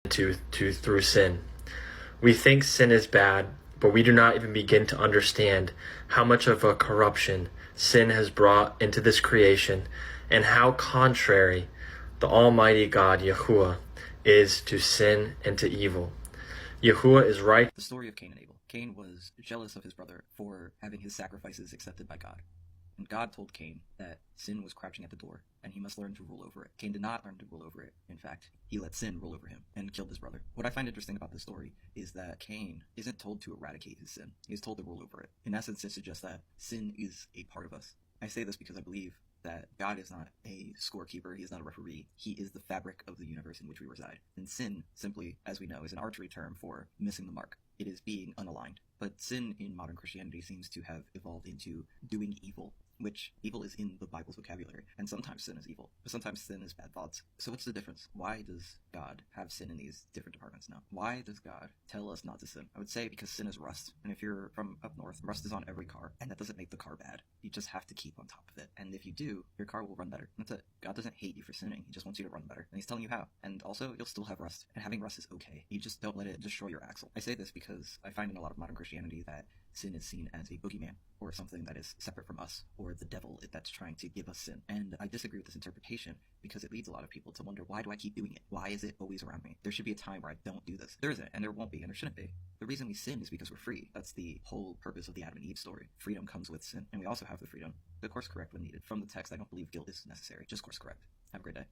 through sin. We think sin is bad, but we do not even begin to understand how much of a corruption sin has brought into this creation and how contrary the Almighty God, Yahuwah, is to sin and to evil. Yahuwah is right. The story of Cain and Abel. Cain was jealous of his brother for having his sacrifices accepted by God. And God told Cain that sin was crouching at the door, and he must learn to rule over it. Cain did not learn to rule over it. In fact, he let sin rule over him and killed his brother. What I find interesting about this story is that Cain isn't told to eradicate his sin. He is told to rule over it. In essence, it suggests that sin is a part of us. I say this because I believe that God is not a scorekeeper, he is not a referee, he is the fabric of the universe in which we reside. And sin, simply, as we know, is an archery term for missing the mark. It is being unaligned. But sin in modern Christianity seems to have evolved into doing evil, which evil is in the Bible's vocabulary, and sometimes sin is evil, but sometimes sin is bad thoughts. So what's the difference? Why does God have sin in these different departments now? Why does God tell us not to sin? I would say because sin is rust, and if you're from up north, rust is on every car, and that doesn't make the car bad. You just have to keep on top of it, and if you do, your car will run better. That's it. God doesn't hate you for sinning, he just wants you to run better, and he's telling you how. And also, you'll still have rust, and having rust is okay. You just don't let it destroy your axle. I say this because I find in a lot of modern Christianity that sin is seen as a boogeyman, or something that is separate from us, or the devil that's trying to give us sin. And I disagree with this interpretation because it leads a lot of people to wonder, why do I keep doing it? Why is it always around me? There should be a time where I don't do this. There isn't, and there won't be, and there shouldn't be. The reason we sin is because we're free. That's the whole purpose of the Adam and Eve story. Freedom comes with sin, and we also have the freedom to course correct when needed. From the text, I don't believe guilt is necessary. Just course correct. Have a great day.